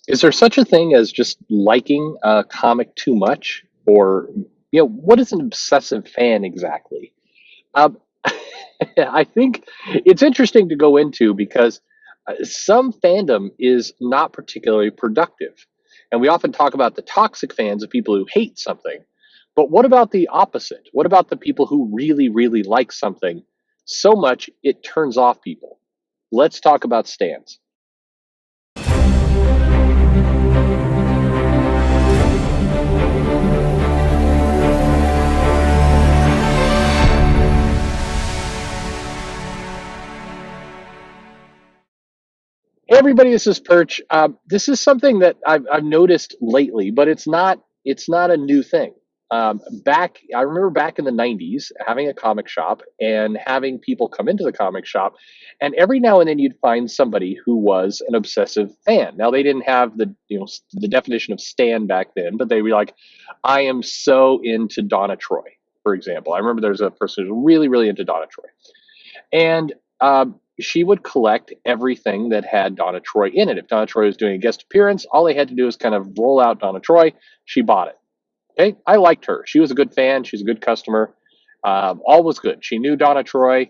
Is there such a thing as just liking a comic too much? Or, what is an obsessive fan exactly? Um, I think it's interesting to go into because some fandom is not particularly productive. And we often talk about the toxic fans of people who hate something. But what about the opposite? What about the people who really, really like something so much it turns off people? Let's talk about stands. Hey everybody, this is Perch. This is something that I've noticed lately, but it's not a new thing. I remember back in the '90s having a comic shop and having people come into the comic shop, and every now and then you'd find somebody who was an obsessive fan. Now they didn't have the definition of stan back then, but they were like, "I am so into Donna Troy," for example. I remember there's a person who's really really into Donna Troy, and she would collect everything that had Donna Troy in it. If Donna Troy was doing a guest appearance, all they had to do was kind of roll out Donna Troy. She bought it. Okay, I liked her. She was a good fan. She's a good customer. All was good. She knew Donna Troy.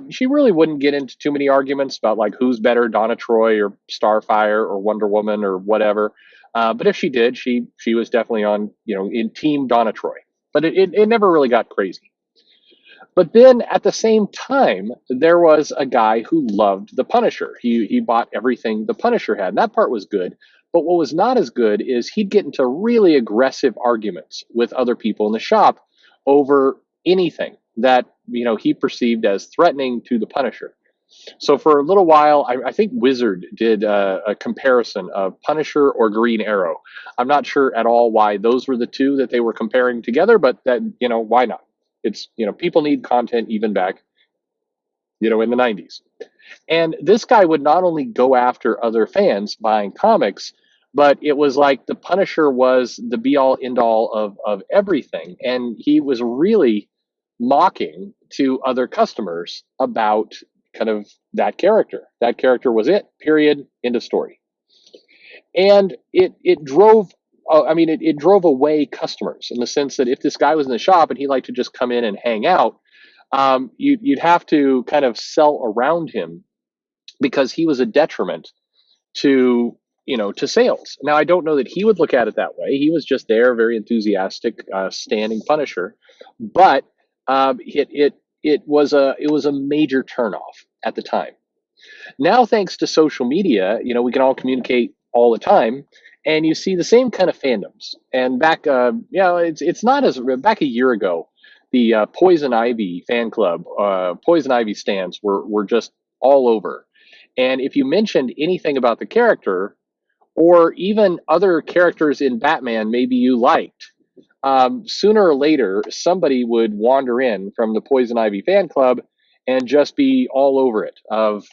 She really wouldn't get into too many arguments about like who's better, Donna Troy or Starfire or Wonder Woman or whatever. But if she did, she was definitely on in Team Donna Troy. But it never really got crazy. But then at the same time, there was a guy who loved the Punisher. He bought everything the Punisher had, and that part was good. But what was not as good is he'd get into really aggressive arguments with other people in the shop over anything that he perceived as threatening to the Punisher. So for a little while, I think Wizard did a comparison of Punisher or Green Arrow. I'm not sure at all why those were the two that they were comparing together, but that why not? It's people need content even back in the '90s. And this guy would not only go after other fans buying comics, but it was like the Punisher was the be all end all of everything, and he was really mocking to other customers about kind of that character. That character was it. Period. End of story. And it drove. It drove away customers in the sense that if this guy was in the shop and he liked to just come in and hang out, you'd have to kind of sell around him because he was a detriment to to sales. Now I don't know that he would look at it that way. He was just there, very enthusiastic, standing Punisher, but it was a major turnoff at the time. Now, thanks to social media, we can all communicate all the time, and you see the same kind of fandoms. And back, it's not as back a year ago, the Poison Ivy fan club, Poison Ivy stands were just all over. And if you mentioned anything about the character, or even other characters in Batman, maybe you liked, sooner or later somebody would wander in from the Poison Ivy fan club and just be all over it of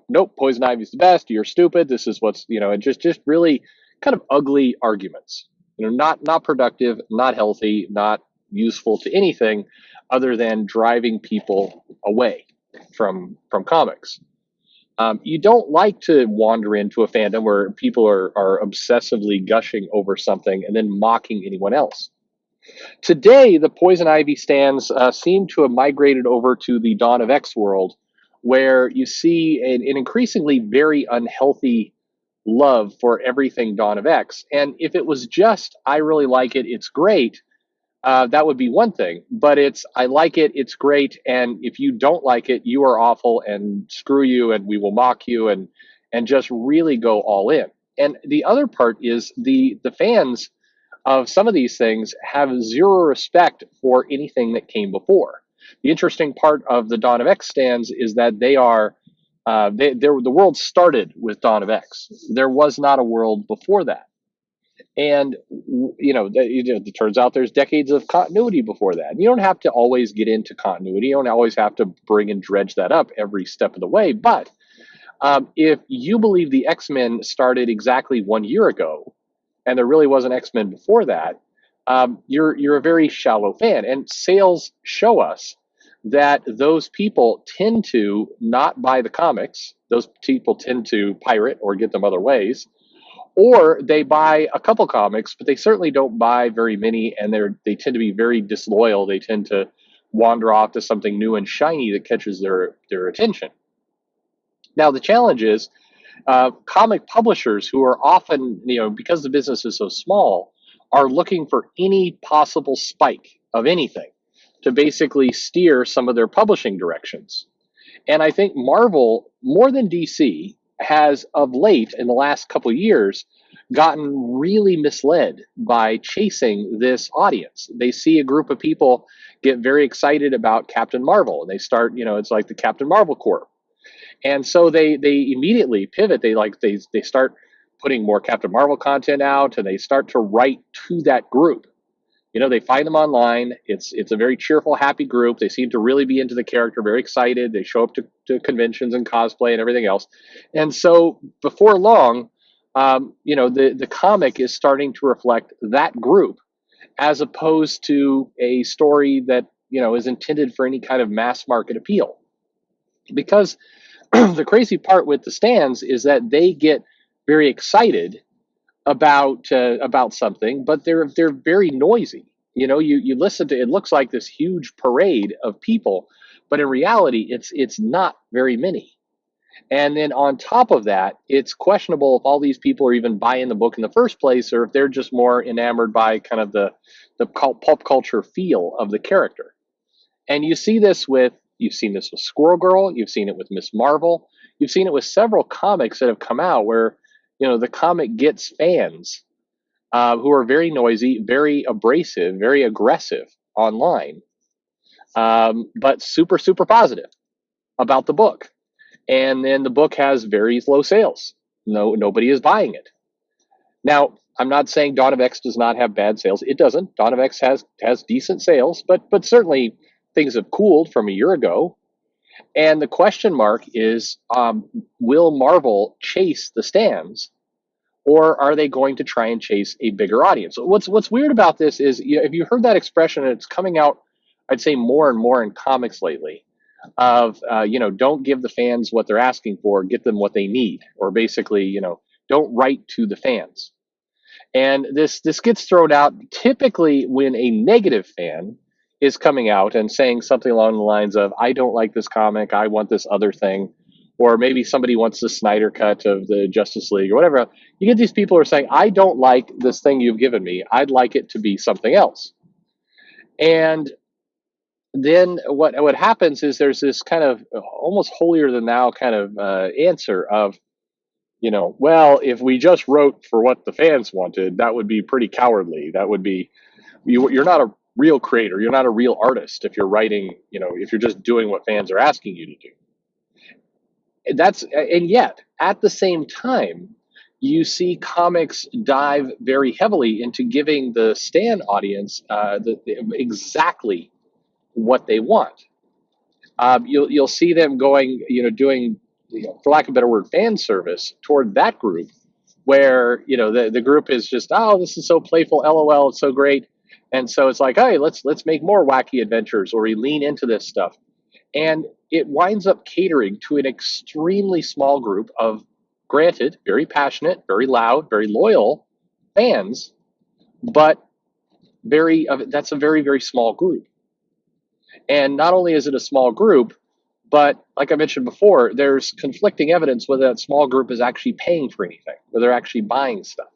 nope, Poison Ivy's the best, you're stupid, this is what's and just really kind of ugly arguments, not productive, not healthy, not useful to anything other than driving people away from comics. You don't like to wander into a fandom where people are obsessively gushing over something and then mocking anyone else. Today, the Poison Ivy stands seem to have migrated over to the Dawn of X world, where you see an increasingly very unhealthy love for everything Dawn of X. And if it was just, I really like it, it's great, that would be one thing. But it's, I like it, it's great, and if you don't like it, you are awful, and screw you, and we will mock you, and just really go all in. And the other part is the fans of some of these things have zero respect for anything that came before. The interesting part of the Dawn of X stands is that they are the world started with Dawn of X. There was not a world before that, and it turns out there's decades of continuity before that. And you don't have to always get into continuity. You don't always have to bring and dredge that up every step of the way. But if you believe the X-Men started exactly 1 year ago, and there really was an X-Men before that, you're a very shallow fan. And sales show us that those people tend to not buy the comics. Those people tend to pirate or get them other ways, or they buy a couple comics, but they certainly don't buy very many, and they tend to be very disloyal. They tend to wander off to something new and shiny that catches their attention. Now the challenge is comic publishers who are often, because the business is so small, are looking for any possible spike of anything to basically steer some of their publishing directions. And I think Marvel, more than DC, has of late in the last couple of years gotten really misled by chasing this audience. They see a group of people get very excited about Captain Marvel, and they start, it's like the Captain Marvel Corps. And so they immediately pivot. They start putting more Captain Marvel content out, and they start to write to that group. They find them online. It's a very cheerful, happy group. They seem to really be into the character, very excited. They show up to conventions and cosplay and everything else. And so before long, the comic is starting to reflect that group, as opposed to a story that is intended for any kind of mass market appeal. Because the crazy part with the stands is that they get very excited about something, but they're very noisy. You listen to it, looks like this huge parade of people, but in reality, it's not very many. And then on top of that, it's questionable if all these people are even buying the book in the first place, or if they're just more enamored by kind of the pulp culture feel of the character. And you've seen this with Squirrel Girl, you've seen it with Miss Marvel, you've seen it with several comics that have come out where the comic gets fans who are very noisy, very abrasive, very aggressive online, but super, super positive about the book. And then the book has very low sales. Nobody is buying it. Now, I'm not saying Dawn of X does not have bad sales. It doesn't. Dawn of X has decent sales, but certainly things have cooled from a year ago. And the question mark is, will Marvel chase the stands, or are they going to try and chase a bigger audience? What's weird about this is, if you heard that expression, and it's coming out, I'd say more and more in comics lately, of don't give the fans what they're asking for, get them what they need, or basically, don't write to the fans. And this gets thrown out typically when a negative fan is coming out and saying something along the lines of, I don't like this comic, I want this other thing. Or maybe somebody wants the Snyder cut of the Justice League or whatever. You get these people who are saying, I don't like this thing you've given me, I'd like it to be something else. And then what happens is there's this kind of almost holier than thou kind of answer of, well, if we just wrote for what the fans wanted, that would be pretty cowardly. That would be, you're not a real creator. You're not a real artist if you're writing, if you're just doing what fans are asking you to do. And yet, at the same time, you see comics dive very heavily into giving the stan audience exactly what they want. You'll see them going, doing, for lack of a better word, fan service toward that group, where the group is just, oh, this is so playful, LOL, it's so great, and so it's like, hey, let's make more wacky adventures, or we lean into this stuff, and it winds up catering to an extremely small group of, granted, very passionate, very loud, very loyal fans, but that's a very, very small group. And not only is it a small group, but like I mentioned before, there's conflicting evidence whether that small group is actually paying for anything, whether they're actually buying stuff.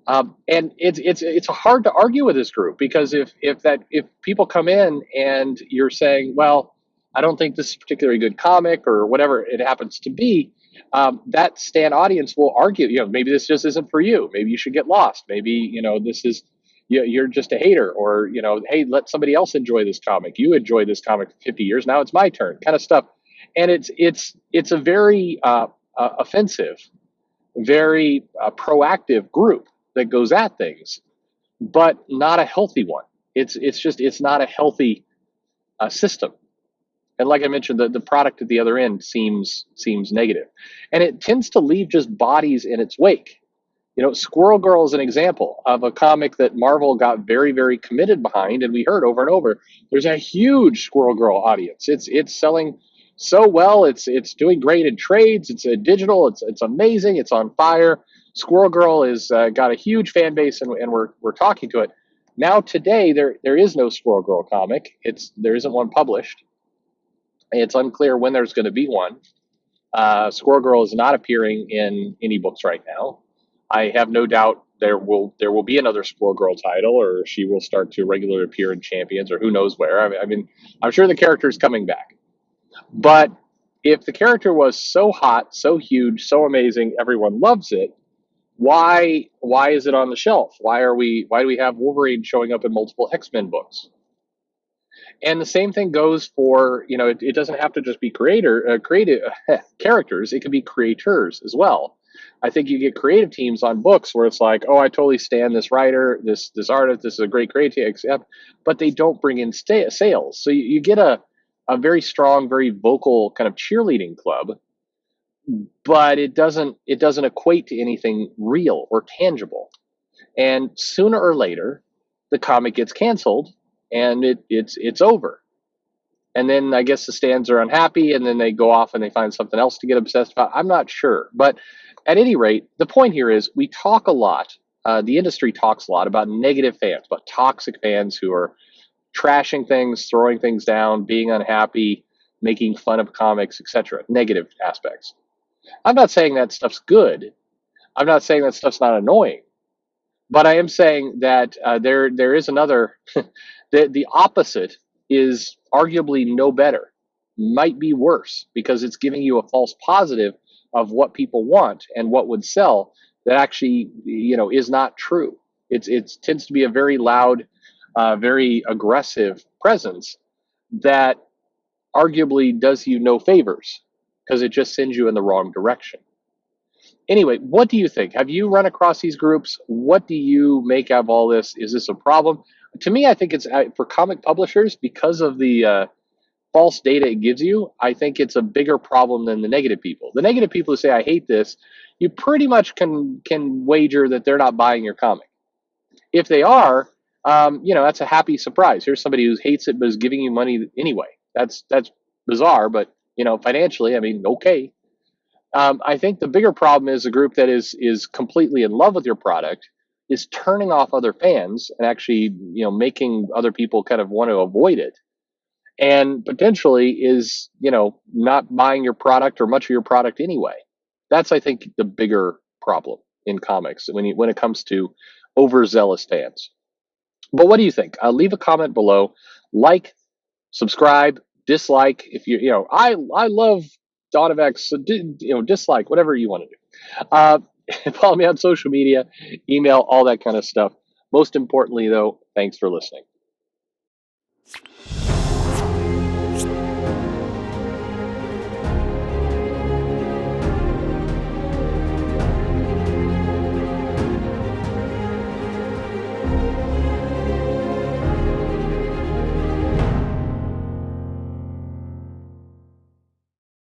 And it's hard to argue with this group, because if people come in and you're saying, well, I don't think this is a particularly good comic, or whatever it happens to be, that stan audience will argue, maybe this just isn't for you. Maybe you should get lost. Maybe, this is, you're just a hater, or, hey, let somebody else enjoy this comic. You enjoyed this comic for 50 years. Now it's my turn, kind of stuff. And it's a very offensive, very proactive group that goes at things, but not a healthy one. It's not a healthy system. And like I mentioned, the product at the other end seems negative, and it tends to leave just bodies in its wake. Squirrel Girl is an example of a comic that Marvel got very, very committed behind, and we heard over and over, there's a huge Squirrel Girl audience. It's selling so well. It's doing great in trades. It's a digital. It's amazing. It's on fire. Squirrel Girl is got a huge fan base, and we're talking to it now. Today, there is no Squirrel Girl comic. There isn't one published. It's unclear when there's going to be one. Squirrel Girl is not appearing in any books right now. I have no doubt there will be another Squirrel Girl title, or she will start to regularly appear in Champions, or who knows where. I mean, I'm sure the character is coming back. But if the character was so hot, so huge, so amazing, everyone loves it, why is it on the shelf? Why do we have Wolverine showing up in multiple X-Men books? And the same thing goes for, it doesn't have to just be creative characters. It can be creators as well. I think you get creative teams on books where it's like, oh, I totally stand this writer, this artist, this is a great creative, except, but they don't bring in sales. So you get a very strong, very vocal kind of cheerleading club, but it doesn't equate to anything real or tangible. And sooner or later, the comic gets canceled, and it's over. And then I guess the stands are unhappy, and then they go off and they find something else to get obsessed about. I'm not sure, but at any rate, the point here is we talk a lot. The industry talks a lot about negative fans, about toxic fans who are trashing things, throwing things down, being unhappy, making fun of comics, etc. Negative aspects. I'm not saying that stuff's good. I'm not saying that stuff's not annoying. But I am saying that there is another. The opposite is arguably no better, might be worse, because it's giving you a false positive of what people want and what would sell that actually is not true. It tends to be a very loud, very aggressive presence that arguably does you no favors because it just sends you in the wrong direction. Anyway, what do you think? Have you run across these groups? What do you make of all this? Is this a problem? To me, I think it's for comic publishers because of the false data it gives you. I think it's a bigger problem than the negative people. The negative people who say I hate this, you pretty much can wager that they're not buying your comic. If they are, that's a happy surprise. Here's somebody who hates it but is giving you money anyway. That's bizarre, but financially, I mean, okay. I think the bigger problem is a group that is completely in love with your product is turning off other fans and actually making other people kind of want to avoid it, and potentially is not buying your product or much of your product anyway. That's, I think, the bigger problem in comics when it comes to overzealous fans. But what do you think? Leave a comment below. Like, subscribe, dislike. If I love Dawn of X, so dislike, whatever you want to do. Follow me on social media, email, all that kind of stuff. Most importantly, though, thanks for listening.